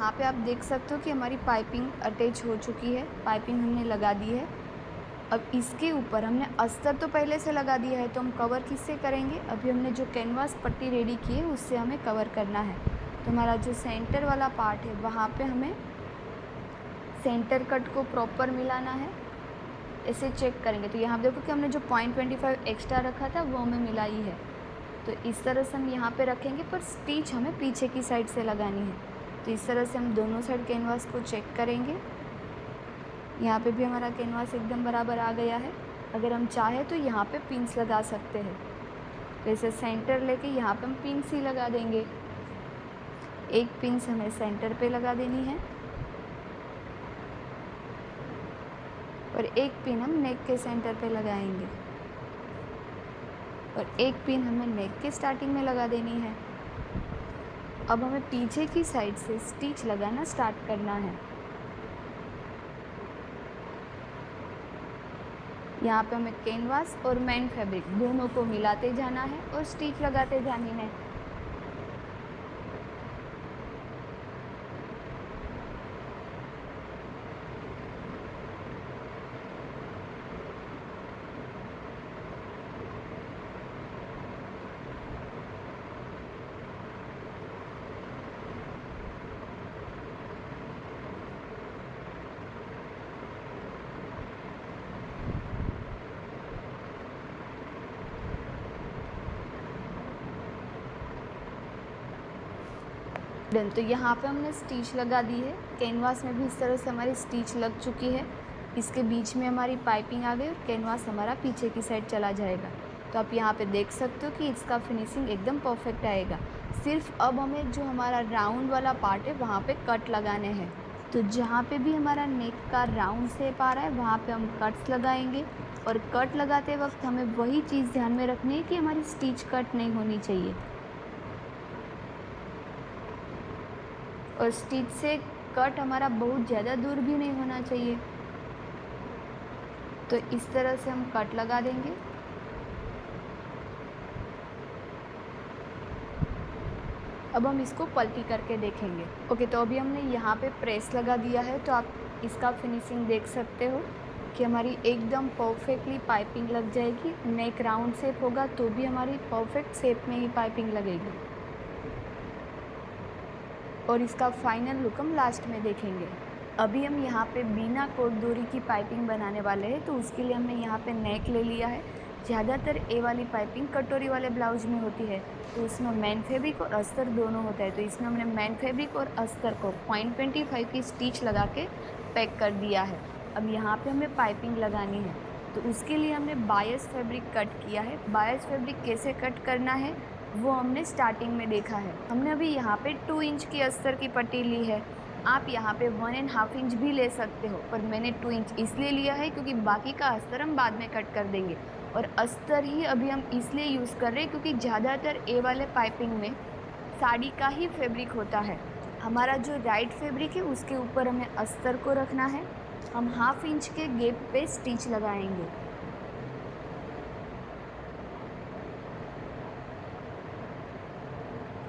यहाँ पे आप देख सकते हो कि हमारी पाइपिंग अटैच हो चुकी है, पाइपिंग हमने लगा दी है। अब इसके ऊपर हमने अस्तर तो पहले से लगा दिया है, तो हम कवर किससे करेंगे? अभी हमने जो कैनवास पट्टी रेडी की है उससे हमें कवर करना है। तो हमारा जो सेंटर वाला पार्ट है वहाँ पे हमें सेंटर कट को प्रॉपर मिलाना है। ऐसे चेक करेंगे तो यहाँ देखो कि हमने जो 0.25 एक्स्ट्रा रखा था वो हमें मिला ही है। तो इस तरह से हम यहाँ पे रखेंगे, पर स्टिच हमें पीछे की साइड से लगानी है। तो इस तरह से हम दोनों साइड कैनवास को चेक करेंगे। यहाँ पे भी हमारा कैनवास एकदम बराबर आ गया है। अगर हम चाहे तो यहाँ पे पिन्स लगा सकते हैं। तो इसे सेंटर लेके यहाँ पे हम पिन्स ही लगा देंगे। एक पिन्स हमें सेंटर पे लगा देनी है और एक पिन हम नेक के सेंटर पे लगाएंगे और एक पिन हमें नेक के स्टार्टिंग में लगा देनी है। अब हमें पीछे की साइड से स्टिच लगाना स्टार्ट करना है। यहाँ पे हमें कैनवास और मेन फैब्रिक दोनों को मिलाते जाना है और स्टिच लगाते जानी है। डन। तो यहाँ पे हमने स्टिच लगा दी है। कैनवास में भी इस तरह से हमारी स्टिच लग चुकी है। इसके बीच में हमारी पाइपिंग आ गई और कैनवास हमारा पीछे की साइड चला जाएगा। तो आप यहाँ पे देख सकते हो कि इसका फिनिशिंग एकदम परफेक्ट आएगा। सिर्फ अब हमें जो हमारा राउंड वाला पार्ट है वहाँ पे कट लगाने हैं। तो जहाँ पे भी हमारा नेक का राउंड शेप आ रहा है वहाँ पे हम कट्स लगाएंगे। और कट लगाते वक्त हमें वही चीज़ ध्यान में रखनी है कि हमारी स्टिच कट नहीं होनी चाहिए और स्टिच से कट हमारा बहुत ज़्यादा दूर भी नहीं होना चाहिए। तो इस तरह से हम कट लगा देंगे। अब हम इसको पलटी करके देखेंगे। ओके, तो अभी हमने यहाँ पे प्रेस लगा दिया है। तो आप इसका फिनिशिंग देख सकते हो कि हमारी एकदम परफेक्टली पाइपिंग लग जाएगी। नेक राउंड शेप होगा तो भी हमारी परफेक्ट शेप में ही पाइपिंग लगेगी और इसका फाइनल लुक हम लास्ट में देखेंगे। अभी हम यहाँ पे बिना कोट डोरी की पाइपिंग बनाने वाले हैं। तो उसके लिए हमने यहाँ पे नेक ले लिया है। ज़्यादातर ए वाली पाइपिंग कटोरी वाले ब्लाउज में होती है, तो उसमें मेन फैब्रिक और अस्तर दोनों होता है। तो इसमें हमने मेन फैब्रिक और अस्तर को 0.25 की स्टिच लगा के पैक कर दिया है। अब यहाँ पे हमें पाइपिंग लगानी है, तो उसके लिए हमने बायस फैब्रिक कट किया है। बायस फैब्रिक कैसे कट करना है वो हमने स्टार्टिंग में देखा है। हमने अभी यहाँ पे 2 इंच की अस्तर की पट्टी ली है। आप यहाँ पे 1.5 इंच भी ले सकते हो, पर मैंने 2 इंच इसलिए लिया है क्योंकि बाकी का अस्तर हम बाद में कट कर देंगे। और अस्तर ही अभी हम इसलिए यूज़ कर रहे हैं क्योंकि ज़्यादातर ए वाले पाइपिंग में साड़ी का ही फैब्रिक होता है। हमारा जो राइट फैब्रिक है उसके ऊपर हमें अस्तर को रखना है। हम 1/2 इंच के गैप पे स्टिच लगाएंगे।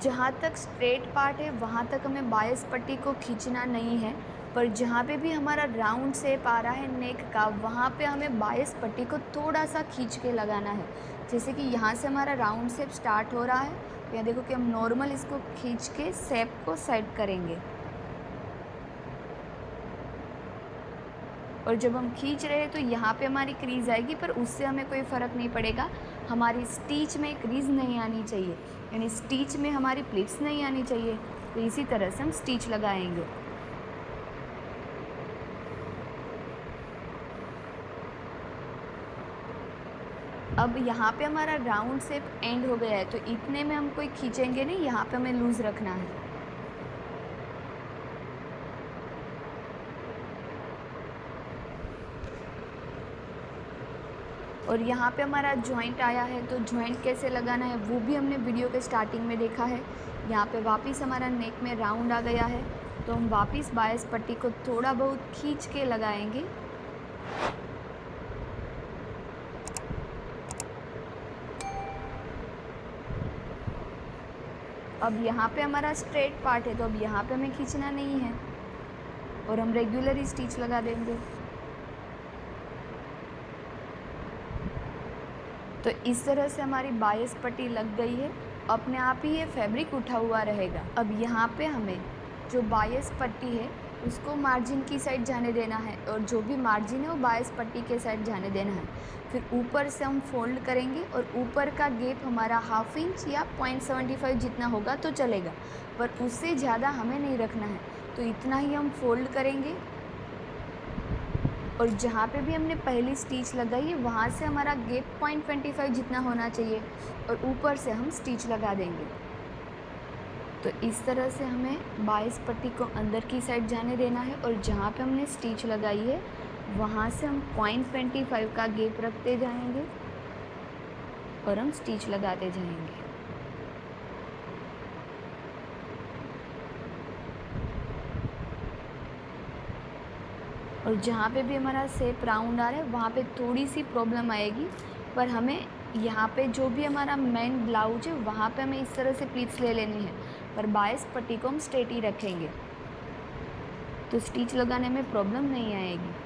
जहाँ तक स्ट्रेट पार्ट है वहाँ तक हमें बायस पट्टी को खींचना नहीं है, पर जहाँ पे भी हमारा राउंड शेप आ रहा है नेक का वहाँ पे हमें बायस पट्टी को थोड़ा सा खींच के लगाना है। जैसे कि यहाँ से हमारा राउंड शेप स्टार्ट हो रहा है, तो यहाँ देखो कि हम नॉर्मल इसको खींच के शेप को सेट करेंगे। और जब हम खींच रहे हैं तो यहाँ पे हमारी क्रीज आएगी, पर उससे हमें कोई फ़र्क नहीं पड़ेगा। हमारी स्टिच में क्रीज नहीं आनी चाहिए, यानी स्टिच में हमारी प्लिट्स नहीं आनी चाहिए। तो इसी तरह से हम स्टिच लगाएंगे। अब यहाँ पे हमारा राउंड शेप एंड हो गया है, तो इतने में हम कोई खींचेंगे नहीं, यहाँ पे हमें लूज़ रखना है। और यहाँ पे हमारा जॉइंट आया है, तो जॉइंट कैसे लगाना है वो भी हमने वीडियो के स्टार्टिंग में देखा है। यहाँ पे वापस हमारा नेक में राउंड आ गया है, तो हम वापस बायस पट्टी को थोड़ा बहुत खींच के लगाएंगे। अब यहाँ पे हमारा स्ट्रेट पार्ट है तो अब यहाँ पे हमें खींचना नहीं है और हम रेगुलर ही स्टिच लगा देंगे। तो इस तरह से हमारी बायस पट्टी लग गई है। अपने आप ही ये फैब्रिक उठा हुआ रहेगा। अब यहाँ पे हमें जो बायस पट्टी है उसको मार्जिन की साइड जाने देना है और जो भी मार्जिन है वो बायस पट्टी के साइड जाने देना है। फिर ऊपर से हम फोल्ड करेंगे और ऊपर का गैप हमारा 1/2 इंच या 0.75 जितना होगा तो चलेगा, पर उससे ज़्यादा हमें नहीं रखना है। तो इतना ही हम फोल्ड करेंगे और जहाँ पे भी हमने पहली स्टिच लगाई है वहाँ से हमारा गैप 0.25 जितना होना चाहिए और ऊपर से हम स्टिच लगा देंगे। तो इस तरह से हमें बायस पट्टी को अंदर की साइड जाने देना है और जहाँ पे हमने स्टिच लगाई है वहाँ से हम 0.25 का गैप रखते जाएंगे और हम स्टिच लगाते जाएंगे। और जहाँ पे भी हमारा शेप राउंड आ रहा है वहाँ पे थोड़ी सी प्रॉब्लम आएगी, पर हमें यहाँ पे जो भी हमारा मेन ब्लाउज है वहाँ पे हमें इस तरह से प्लीट्स ले लेनी है, पर बायस पट्टी को हम स्ट्रेट ही रखेंगे तो स्टिच लगाने में प्रॉब्लम नहीं आएगी।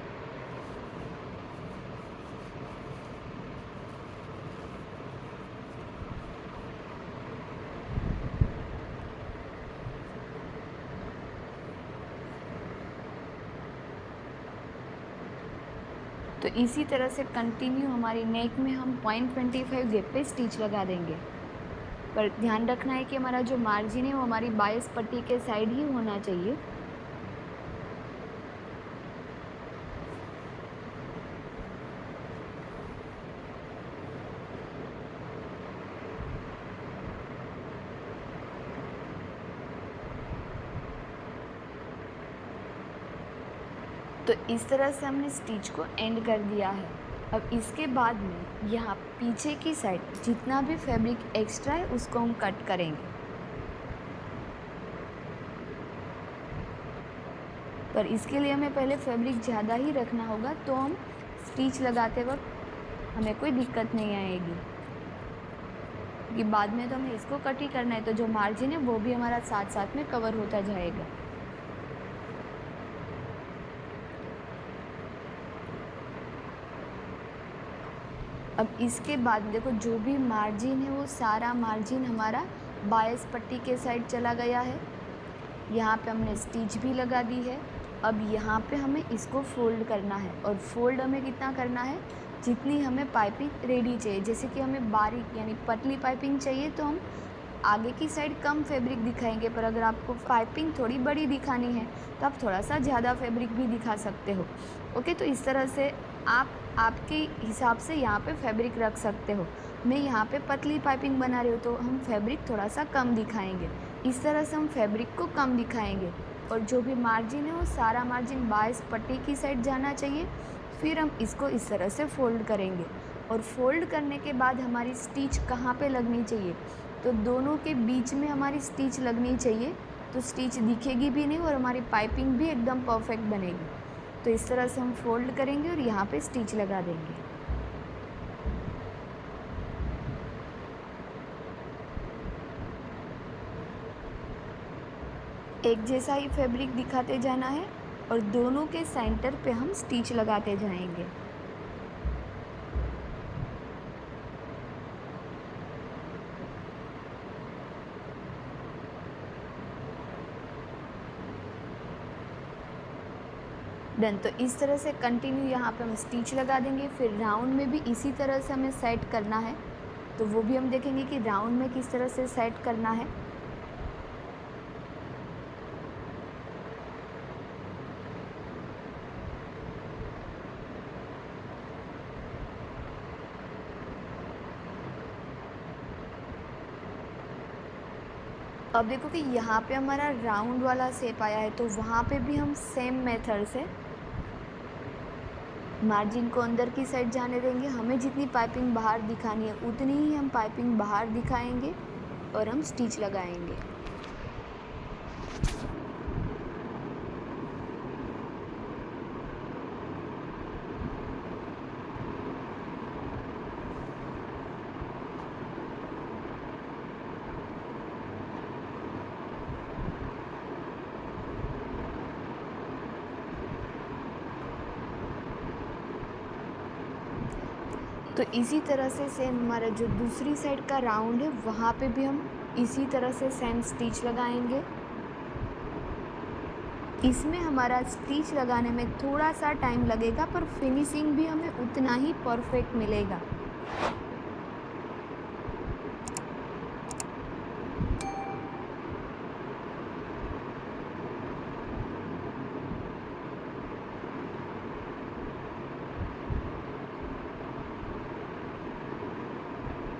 तो इसी तरह से कंटिन्यू हमारी नेक में हम 0.25 गैप पे स्टिच लगा देंगे, पर ध्यान रखना है कि हमारा जो मार्जिन है वो हमारी बायस पट्टी के साइड ही होना चाहिए। तो इस तरह से हमने स्टिच को एंड कर दिया है। अब इसके बाद में यहाँ पीछे की साइड जितना भी फैब्रिक एक्स्ट्रा है उसको हम कट करेंगे, पर इसके लिए हमें पहले फैब्रिक ज़्यादा ही रखना होगा तो हम स्टिच लगाते वक्त हमें कोई दिक्कत नहीं आएगी, कि बाद में तो हमें इसको कट ही करना है तो जो मार्जिन है वो भी हमारा साथ साथ में कवर होता जाएगा। अब इसके बाद देखो जो भी मार्जिन है वो सारा मार्जिन हमारा बायस पट्टी के साइड चला गया है। यहाँ पे हमने स्टिच भी लगा दी है। अब यहाँ पे हमें इसको फोल्ड करना है और फोल्ड हमें कितना करना है, जितनी हमें पाइपिंग रेडी चाहिए। जैसे कि हमें बारीक यानी पतली पाइपिंग चाहिए तो हम आगे की साइड कम फैब्रिक दिखाएंगे, पर अगर आपको पाइपिंग थोड़ी बड़ी दिखानी है तो आप थोड़ा सा ज़्यादा फैब्रिक भी दिखा सकते हो। ओके, तो इस तरह से आप आपके हिसाब से यहाँ पे फैब्रिक रख सकते हो। मैं यहाँ पे पतली पाइपिंग बना रही हूँ तो हम फैब्रिक थोड़ा सा कम दिखाएंगे। इस तरह से हम फैब्रिक को कम दिखाएंगे और जो भी मार्जिन है वो सारा मार्जिन बायस पट्टी की साइड जाना चाहिए। फिर हम इसको इस तरह से फोल्ड करेंगे और फोल्ड करने के बाद हमारी स्टिच कहाँ पे लगनी चाहिए, तो दोनों के बीच में हमारी स्टिच लगनी चाहिए, तो स्टिच दिखेगी भी नहीं और हमारी पाइपिंग भी एकदम परफेक्ट बनेगी। तो इस तरह से हम फोल्ड करेंगे और यहाँ पे स्टिच लगा देंगे। एक जैसा ही फैब्रिक दिखाते जाना है और दोनों के सेंटर पे हम स्टिच लगाते जाएंगे। डन। तो इस तरह से कंटिन्यू यहाँ पे हम स्टिच लगा देंगे। फिर राउंड में भी इसी तरह से हमें सेट करना है, तो वो भी हम देखेंगे कि राउंड में किस तरह से सेट करना है। अब देखो कि यहाँ पे हमारा राउंड वाला शेप आया है, तो वहाँ पे भी हम सेम मेथड से मार्जिन को अंदर की साइड जाने देंगे। हमें जितनी पाइपिंग बाहर दिखानी है उतनी ही हम पाइपिंग बाहर दिखाएंगे और हम स्टिच लगाएंगे। तो इसी तरह से सेम हमारा जो दूसरी साइड का राउंड है वहाँ पे भी हम इसी तरह से सेम स्टिच लगाएंगे। इसमें हमारा स्टिच लगाने में थोड़ा सा टाइम लगेगा, पर फिनिशिंग भी हमें उतना ही परफेक्ट मिलेगा।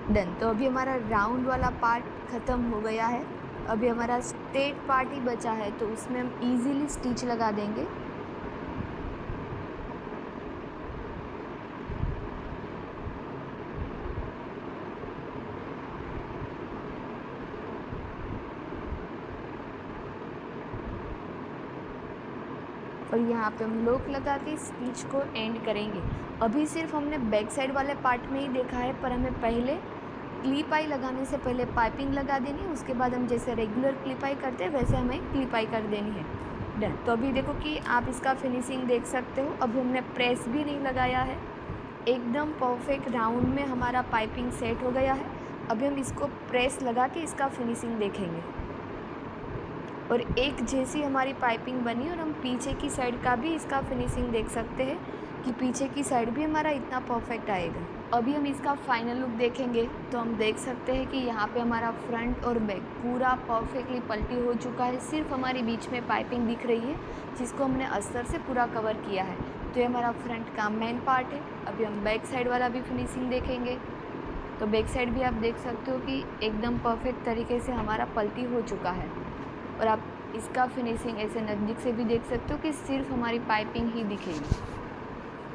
डन। तो अभी हमारा राउंड वाला पार्ट ख़त्म हो गया है। अभी हमारा स्ट्रेट पार्ट ही बचा है, तो उसमें हम इजीली स्टिच लगा देंगे। और यहाँ पे हम लोक लगा के स्टिच को एंड करेंगे। अभी सिर्फ हमने बैक साइड वाले पार्ट में ही देखा है, पर हमें पहले क्लिप आई लगाने से पहले पाइपिंग लगा देनी है। उसके बाद हम जैसे रेगुलर क्लिप आई करते हैं वैसे हमें क्लिप आई कर देनी है। डन। तो अभी देखो कि आप इसका फिनिशिंग देख सकते हो। अभी हमने प्रेस भी नहीं लगाया है, एकदम परफेक्ट राउंड में हमारा पाइपिंग सेट हो गया है। अभी हम इसको प्रेस लगा के इसका फिनिशिंग देखेंगे। और एक जैसी हमारी पाइपिंग बनी, और हम पीछे की साइड का भी इसका फिनिशिंग देख सकते हैं कि पीछे की साइड भी हमारा इतना परफेक्ट आएगा। अभी हम इसका फाइनल लुक देखेंगे तो हम देख सकते हैं कि यहाँ पे हमारा फ्रंट और बैक पूरा परफेक्टली पलटी हो चुका है। सिर्फ हमारी बीच में पाइपिंग दिख रही है जिसको हमने अस्तर से पूरा कवर किया है। तो ये हमारा फ्रंट का मेन पार्ट है। अभी हम बैक साइड वाला भी फिनिशिंग देखेंगे। तो बैक साइड भी आप देख सकते हो कि एकदम परफेक्ट तरीके से हमारा पलटी हो चुका है। और आप इसका फिनिशिंग ऐसे नज़दीक से भी देख सकते हो कि सिर्फ हमारी पाइपिंग ही दिखेगी।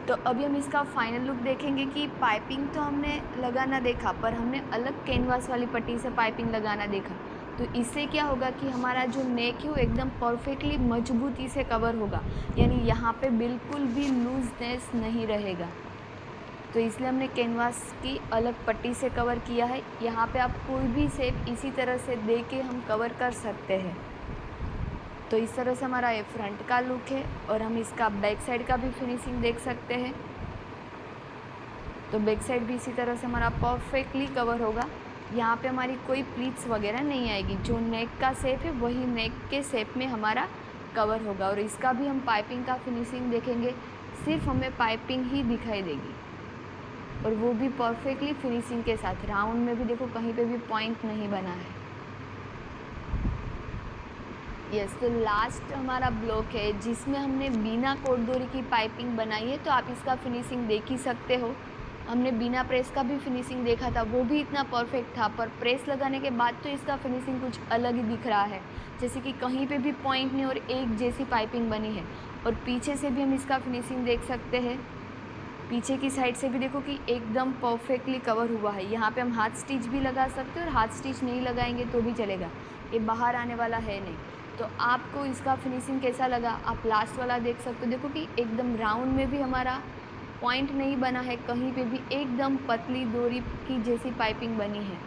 तो अभी हम इसका फाइनल लुक देखेंगे कि पाइपिंग तो हमने लगाना देखा, पर हमने अलग कैनवास वाली पट्टी से पाइपिंग लगाना देखा। तो इससे क्या होगा कि हमारा जो नेक है वो एकदम परफेक्टली मजबूती से कवर होगा, यानी यहाँ पे बिल्कुल भी लूजनेस नहीं रहेगा। तो इसलिए हमने कैनवास की अलग पट्टी से कवर किया है। यहाँ पे आप कोई भी शेप इसी तरह से दे के हम कवर कर सकते हैं। तो इस तरह से हमारा ये फ्रंट का लुक है। और हम इसका बैक साइड का भी फिनिशिंग देख सकते हैं। तो बैक साइड भी इसी तरह से हमारा परफेक्टली कवर होगा। यहाँ पे हमारी कोई प्लीट्स वगैरह नहीं आएगी। जो नेक का शेप है वही नेक के शेप में हमारा कवर होगा। और इसका भी हम पाइपिंग का फिनिशिंग देखेंगे, सिर्फ हमें पाइपिंग ही दिखाई देगी, और वो भी परफेक्टली फिनिशिंग के साथ। राउंड में भी देखो कहीं पे भी पॉइंट नहीं बना है। यस। तो लास्ट हमारा ब्लॉक है जिसमें हमने बिना कोटडोरी की पाइपिंग बनाई है। तो आप इसका फिनिशिंग देख ही सकते हो। हमने बिना प्रेस का भी फिनिशिंग देखा था, वो भी इतना परफेक्ट था, पर प्रेस लगाने के बाद तो इसका फिनिशिंग कुछ अलग ही दिख रहा है, जैसे कि कहीं पे भी पॉइंट नहीं और एक जैसी पाइपिंग बनी है। और पीछे से भी हम इसका फिनिशिंग देख सकते हैं। पीछे की साइड से भी देखो कि एकदम परफेक्टली कवर हुआ है। यहाँ पे हम हाथ स्टिच भी लगा सकते हैं, और हाथ स्टिच नहीं लगाएंगे तो भी चलेगा, ये बाहर आने वाला है नहीं। तो आपको इसका फिनिशिंग कैसा लगा आप लास्ट वाला देख सकते हो। देखो कि एकदम राउंड में भी हमारा पॉइंट नहीं बना है, कहीं पे भी एकदम पतली डोरी की जैसी पाइपिंग बनी है।